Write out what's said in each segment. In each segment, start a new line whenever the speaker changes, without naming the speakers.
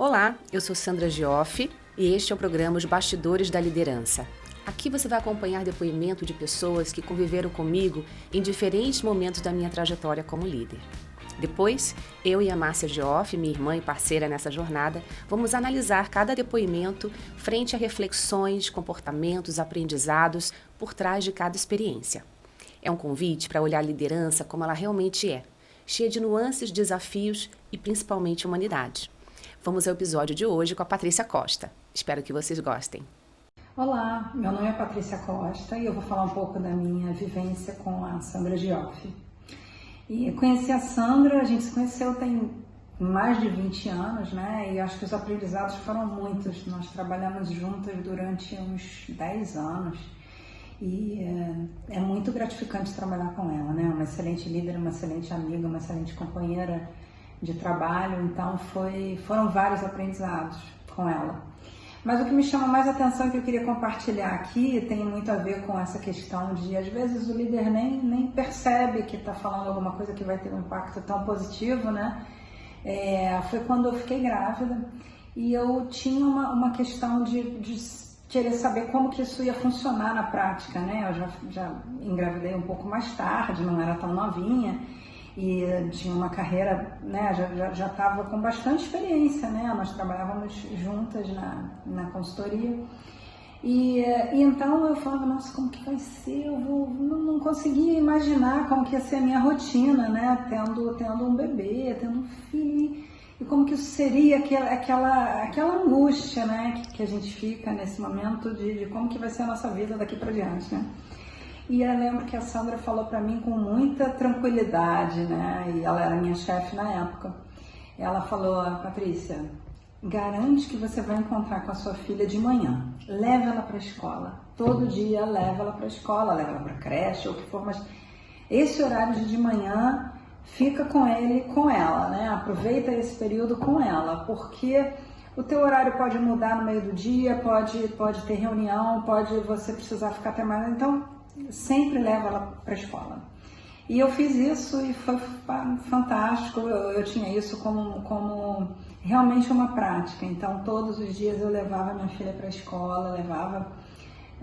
Olá, eu sou Sandra Gioff e este é o programa Os Bastidores da Liderança. Aqui você vai acompanhar depoimento de pessoas que conviveram comigo em diferentes momentos da minha trajetória como líder. Depois, eu e a Márcia Gioff, minha irmã e parceira nessa jornada, vamos analisar cada depoimento frente a reflexões, comportamentos, aprendizados por trás de cada experiência. É um convite para olhar a liderança como ela realmente é, cheia de nuances, desafios e principalmente humanidade. Vamos ao episódio de hoje com a Patrícia Costa. Espero que vocês gostem.
Olá, meu nome é Patrícia Costa e eu vou falar um pouco da minha vivência com a Sandra Gioff. E eu conheci a Sandra, a gente se conheceu tem mais de 20 anos, né? E acho que os aprendizados foram muitos. Nós trabalhamos juntas durante uns 10 anos e é muito gratificante trabalhar com ela, né? Uma excelente líder, uma excelente amiga, uma excelente companheira de trabalho, então foram vários aprendizados com ela. Mas o que me chama mais atenção e que eu queria compartilhar aqui tem muito a ver com essa questão de, às vezes, o líder nem percebe que está falando alguma coisa que vai ter um impacto tão positivo, né? Foi quando eu fiquei grávida e eu tinha uma questão de querer saber como que isso ia funcionar na prática, né? Eu já engravidei um pouco mais tarde, não era tão novinha, e tinha uma carreira, né, já estava com bastante experiência, né, nós trabalhávamos juntas na consultoria, e então eu falava, nossa, como que vai ser, não conseguia imaginar como que ia ser a minha rotina, né, tendo um bebê, tendo um filho, e como que isso seria aquela angústia, né, que a gente fica nesse momento de como que vai ser a nossa vida daqui para diante, né. E eu lembro que a Sandra falou para mim com muita tranquilidade, né? E ela era minha chefe na época. Ela falou, Patrícia, garante que você vai encontrar com a sua filha de manhã. Leva ela para a escola. Todo dia leva ela para a escola, leva ela para a creche, ou o que for, mas esse horário de manhã fica com ele, com ela, né? Aproveita esse período com ela, porque o teu horário pode mudar no meio do dia, pode ter reunião, pode você precisar ficar até mais. Então, sempre leva ela para a escola. E eu fiz isso e foi fantástico. Eu tinha isso como realmente uma prática. Então, todos os dias eu levava minha filha para a escola,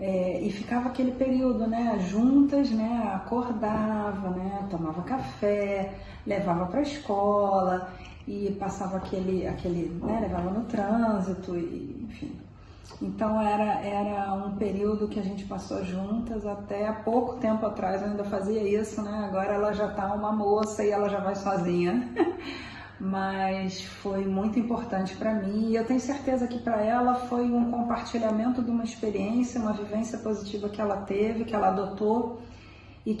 e ficava aquele período, né, juntas, né, acordava, né, tomava café, levava para a escola e passava aquele, né, levava no trânsito, enfim. Então era um período que a gente passou juntas. Até há pouco tempo atrás eu ainda fazia isso, né? Agora ela já está uma moça e ela já vai sozinha. Mas foi muito importante para mim e eu tenho certeza que para ela foi um compartilhamento de uma experiência, uma vivência positiva que ela teve, que ela adotou e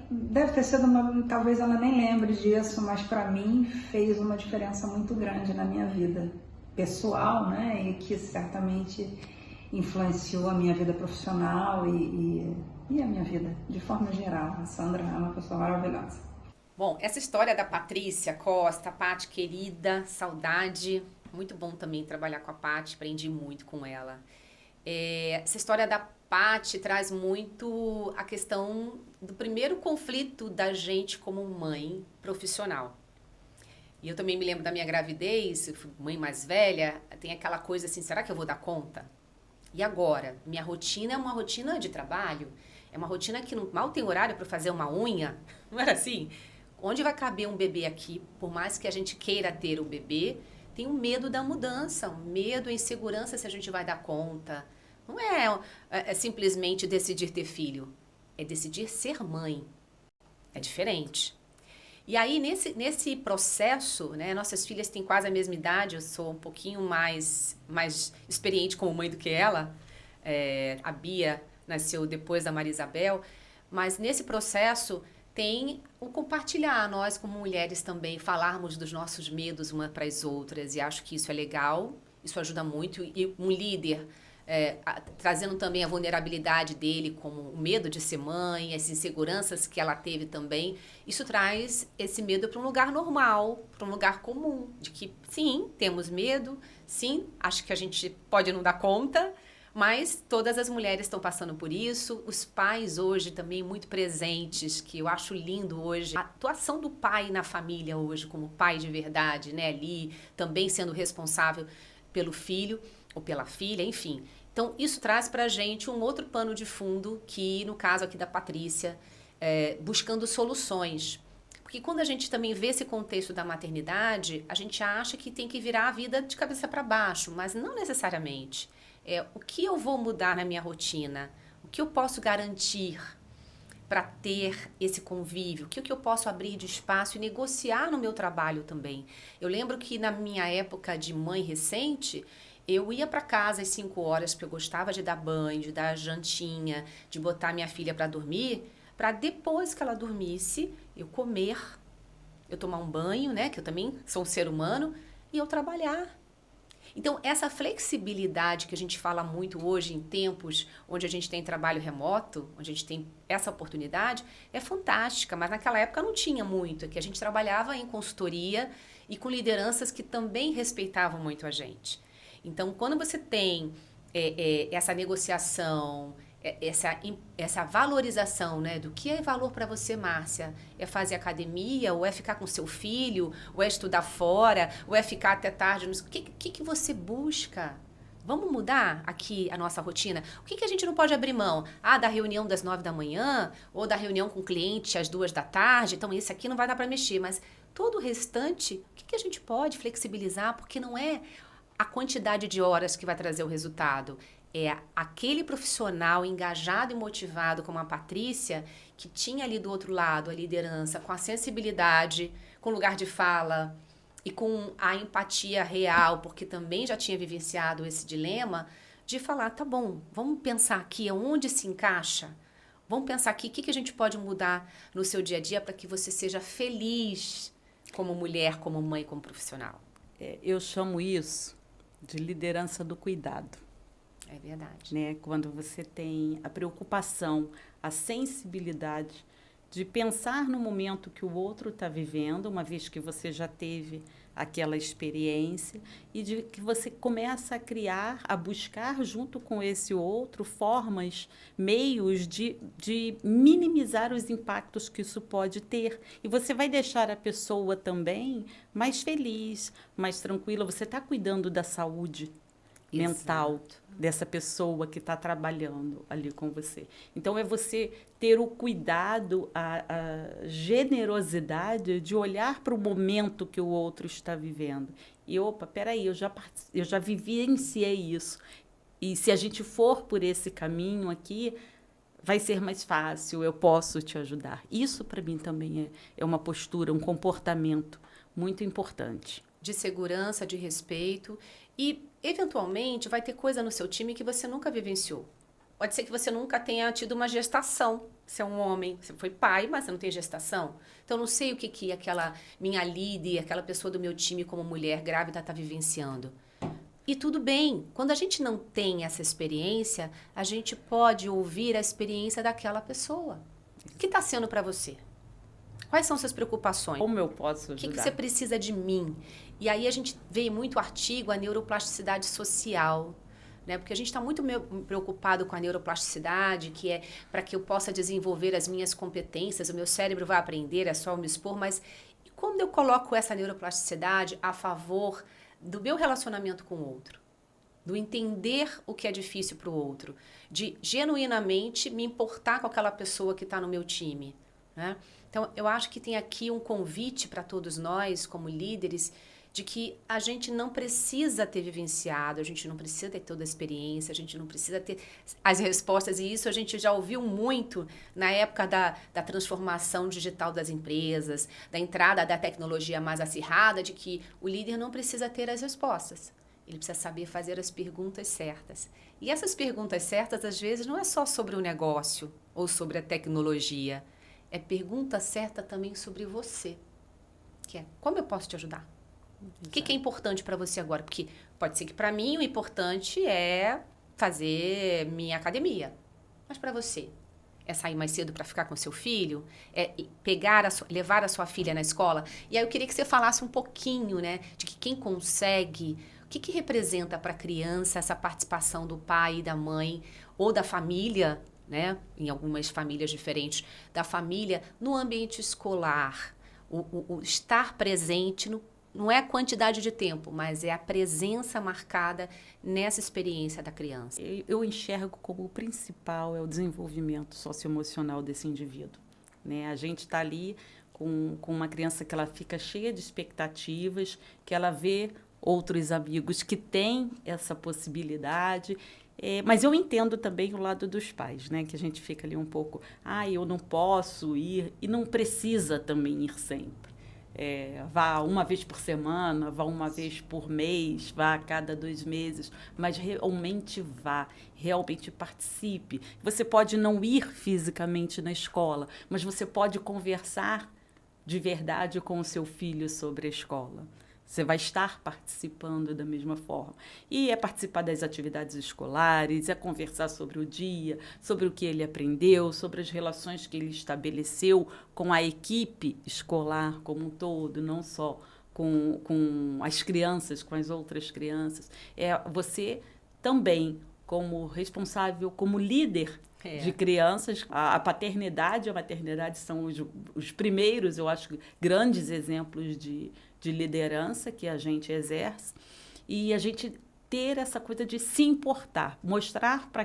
deve ter sido talvez ela nem lembre disso, mas para mim fez uma diferença muito grande na minha vida pessoal, né, e que certamente influenciou a minha vida profissional e a minha vida de forma geral. A Sandra é uma pessoa maravilhosa.
Bom, essa história da Patrícia Costa, Paty querida, saudade, muito bom também trabalhar com a Paty, aprendi muito com ela. Essa história da Paty traz muito a questão do primeiro conflito da gente como mãe profissional. E eu também me lembro da minha gravidez, eu fui mãe mais velha, tem aquela coisa assim, será que eu vou dar conta? E agora? Minha rotina é uma rotina de trabalho, é uma rotina que mal tem horário para fazer uma unha, não era assim? Onde vai caber um bebê aqui? Por mais que a gente queira ter o bebê, tem um medo da mudança, um medo, a insegurança se a gente vai dar conta. Não é simplesmente decidir ter filho, é decidir ser mãe. É diferente. E aí, nesse processo, né, nossas filhas têm quase a mesma idade, eu sou um pouquinho mais experiente como mãe do que ela, a Bia nasceu depois da Maria Isabel, mas nesse processo tem o compartilhar, nós como mulheres também, falarmos dos nossos medos umas para as outras, e acho que isso é legal, isso ajuda muito, e um líder trazendo também a vulnerabilidade dele, como o medo de ser mãe, as inseguranças que ela teve também, isso traz esse medo para um lugar normal, para um lugar comum, de que sim, temos medo, sim, acho que a gente pode não dar conta, Mas todas as mulheres estão passando por isso, os pais hoje também muito presentes, que eu acho lindo hoje. A atuação do pai na família hoje, como pai de verdade, né? Ali também sendo responsável pelo filho ou pela filha, enfim. Então, isso traz pra gente um outro pano de fundo, que no caso aqui da Patrícia, buscando soluções. Porque quando a gente também vê esse contexto da maternidade, a gente acha que tem que virar a vida de cabeça para baixo, mas não necessariamente. O que eu vou mudar na minha rotina? O que eu posso garantir para ter esse convívio? O que eu posso abrir de espaço e negociar no meu trabalho também? Eu lembro que na minha época de mãe recente, eu ia para casa às 5 horas, porque eu gostava de dar banho, de dar jantinha, de botar minha filha para dormir, para depois que ela dormisse, eu comer, eu tomar um banho, né? Que eu também sou um ser humano, e eu trabalhar. Então, essa flexibilidade que a gente fala muito hoje em tempos onde a gente tem trabalho remoto, onde a gente tem essa oportunidade, é fantástica, mas naquela época não tinha muito, que a gente trabalhava em consultoria e com lideranças que também respeitavam muito a gente. Então, quando você tem essa negociação, essa valorização, né, do que é valor para você, Márcia? É fazer academia, ou é ficar com seu filho, ou é estudar fora, ou é ficar até tarde? O que você busca? Vamos mudar aqui a nossa rotina? O que a gente não pode abrir mão? Da reunião das 9 da manhã, ou da reunião com o cliente às 2 da tarde, então esse aqui não vai dar para mexer, mas todo o restante, o que a gente pode flexibilizar? Porque não é a quantidade de horas que vai trazer o resultado. É aquele profissional engajado e motivado como a Patrícia, que tinha ali do outro lado a liderança, com a sensibilidade, com lugar de fala e com a empatia real, porque também já tinha vivenciado esse dilema, de falar, tá bom, vamos pensar aqui onde se encaixa, vamos pensar aqui o que a gente pode mudar no seu dia a dia para que você seja feliz como mulher, como mãe, como profissional.
Eu chamo isso de liderança do cuidado.
É verdade.
Né? Quando você tem a preocupação, a sensibilidade de pensar no momento que o outro está vivendo, uma vez que você já teve aquela experiência, e de que você começa a criar, a buscar junto com esse outro formas, meios de minimizar os impactos que isso pode ter. E você vai deixar a pessoa também mais feliz, mais tranquila. Você está cuidando da saúde mental dessa pessoa que está trabalhando ali com você. Então, é você ter o cuidado, a generosidade de olhar para o momento que o outro está vivendo. E, peraí, eu já vivenciei isso. E se a gente for por esse caminho aqui, vai ser mais fácil, eu posso te ajudar. Isso, para mim, também é uma postura, um comportamento muito importante.
De segurança, de respeito. E, eventualmente, vai ter coisa no seu time que você nunca vivenciou. Pode ser que você nunca tenha tido uma gestação. Você é um homem, você foi pai, mas você não tem gestação. Então, eu não sei o que aquela minha líder, aquela pessoa do meu time como mulher grávida está vivenciando. E tudo bem. Quando a gente não tem essa experiência, a gente pode ouvir a experiência daquela pessoa. O que está sendo para você? Quais são suas preocupações?
Como eu posso ajudar?
O que você precisa de mim? E aí a gente vê muito artigo, a neuroplasticidade social, né? Porque a gente está muito preocupado com a neuroplasticidade, que é para que eu possa desenvolver as minhas competências, o meu cérebro vai aprender, é só eu me expor, mas e quando eu coloco essa neuroplasticidade a favor do meu relacionamento com o outro? Do entender o que é difícil para o outro, de genuinamente me importar com aquela pessoa que está no meu time, né? Então, eu acho que tem aqui um convite para todos nós, como líderes, de que a gente não precisa ter vivenciado, a gente não precisa ter toda a experiência, a gente não precisa ter as respostas, e isso a gente já ouviu muito na época da transformação digital das empresas, da entrada da tecnologia mais acirrada, de que o líder não precisa ter as respostas, ele precisa saber fazer as perguntas certas. E essas perguntas certas, às vezes, não é só sobre o negócio ou sobre a tecnologia, é pergunta certa também sobre você, que é, como eu posso te ajudar? O que é importante para você agora? Porque pode ser que para mim o importante é fazer minha academia. Mas para você, é sair mais cedo para ficar com seu filho? É levar a sua filha na escola? E aí eu queria que você falasse um pouquinho, né, de que quem consegue O que representa para a criança essa participação do pai e da mãe, ou da família, né? Em algumas famílias diferentes, da família no ambiente escolar? O estar presente não é a quantidade de tempo, mas é a presença marcada nessa experiência da criança.
Eu enxergo como o principal é o desenvolvimento socioemocional desse indivíduo, né? A gente está ali com uma criança que ela fica cheia de expectativas, que ela vê outros amigos que têm essa possibilidade. Mas eu entendo também o lado dos pais, né? Que a gente fica ali um pouco, eu não posso ir, e não precisa também ir sempre. Vá uma vez por semana, vá uma vez por mês, vá a cada 2 meses, mas realmente vá, realmente participe. Você pode não ir fisicamente na escola, mas você pode conversar de verdade com o seu filho sobre a escola. Você vai estar participando da mesma forma. E é participar das atividades escolares, é conversar sobre o dia, sobre o que ele aprendeu, sobre as relações que ele estabeleceu com a equipe escolar como um todo, não só com as crianças, com as outras crianças. Você também, como responsável, como líder de crianças, a paternidade e a maternidade são os primeiros, eu acho, grandes exemplos de liderança que a gente exerce, e a gente ter essa coisa de se importar, mostrar para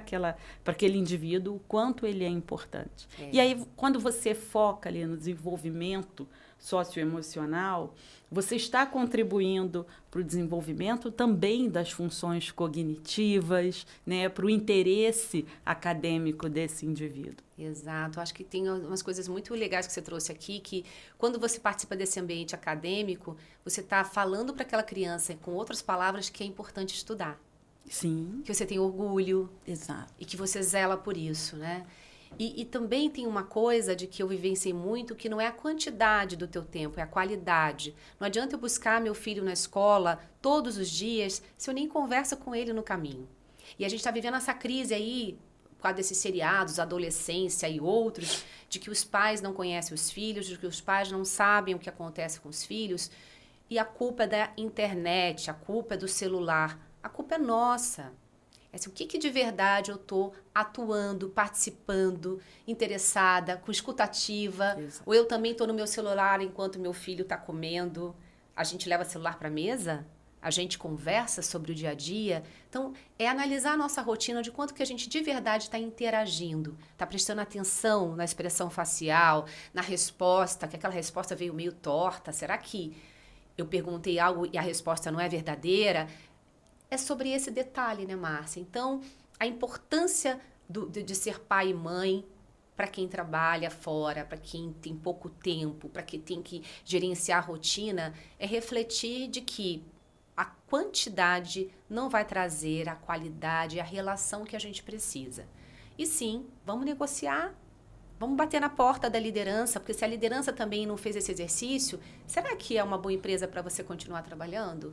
aquele indivíduo o quanto ele é importante. E aí, quando você foca ali no desenvolvimento socioemocional, você está contribuindo para o desenvolvimento também das funções cognitivas, né, para o interesse acadêmico desse indivíduo.
Exato. Acho que tem umas coisas muito legais que você trouxe aqui, que quando você participa desse ambiente acadêmico, você está falando para aquela criança, com outras palavras, que é importante estudar.
Sim.
Que você tem orgulho.
Exato.
E que você zela por isso, né? E também tem uma coisa de que eu vivenciei muito, que não é a quantidade do teu tempo, é a qualidade. Não adianta eu buscar meu filho na escola todos os dias se eu nem converso com ele no caminho. E a gente está vivendo essa crise aí, por causa desses seriados, adolescência e outros, de que os pais não conhecem os filhos, de que os pais não sabem o que acontece com os filhos. E a culpa é da internet, a culpa é do celular, a culpa é nossa. Assim, o que de verdade eu estou atuando, participando, interessada, com escutativa.
Exato.
Ou eu também estou no meu celular enquanto meu filho está comendo. A gente leva celular para a mesa? A gente conversa sobre o dia a dia? Então, é analisar a nossa rotina de quanto que a gente de verdade está interagindo. Está prestando atenção na expressão facial, na resposta, que aquela resposta veio meio torta. Será que eu perguntei algo e a resposta não é verdadeira? É sobre esse detalhe, né, Márcia? Então, a importância de ser pai e mãe para quem trabalha fora, para quem tem pouco tempo, para quem tem que gerenciar a rotina, é refletir de que a quantidade não vai trazer a qualidade e a relação que a gente precisa. E sim, vamos negociar, vamos bater na porta da liderança, porque se a liderança também não fez esse exercício, será que é uma boa empresa para você continuar trabalhando?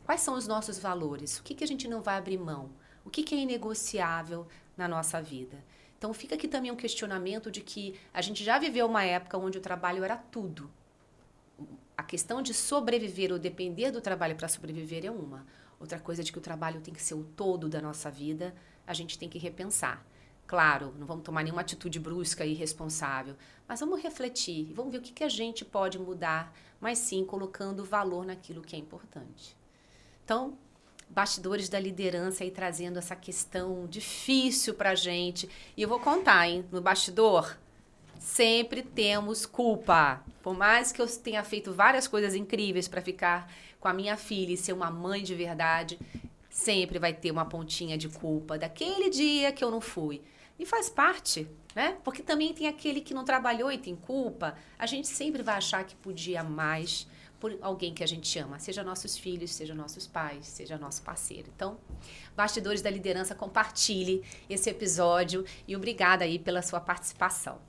Quais são os nossos valores? O que a gente não vai abrir mão? O que é inegociável na nossa vida? Então, fica aqui também um questionamento de que a gente já viveu uma época onde o trabalho era tudo. A questão de sobreviver ou depender do trabalho para sobreviver é uma. Outra coisa é de que o trabalho tem que ser o todo da nossa vida, a gente tem que repensar. Claro, não vamos tomar nenhuma atitude brusca e irresponsável, mas vamos refletir e vamos ver o que a gente pode mudar, mas sim colocando valor naquilo que é importante. Então, bastidores da liderança aí trazendo essa questão difícil pra gente. E eu vou contar, hein? No bastidor, sempre temos culpa. Por mais que eu tenha feito várias coisas incríveis para ficar com a minha filha e ser uma mãe de verdade, sempre vai ter uma pontinha de culpa daquele dia que eu não fui. E faz parte, né? Porque também tem aquele que não trabalhou e tem culpa. A gente sempre vai achar que podia mais por alguém que a gente ama, seja nossos filhos, seja nossos pais, seja nosso parceiro. Então, Bastidores da Liderança, compartilhe esse episódio e obrigada aí pela sua participação.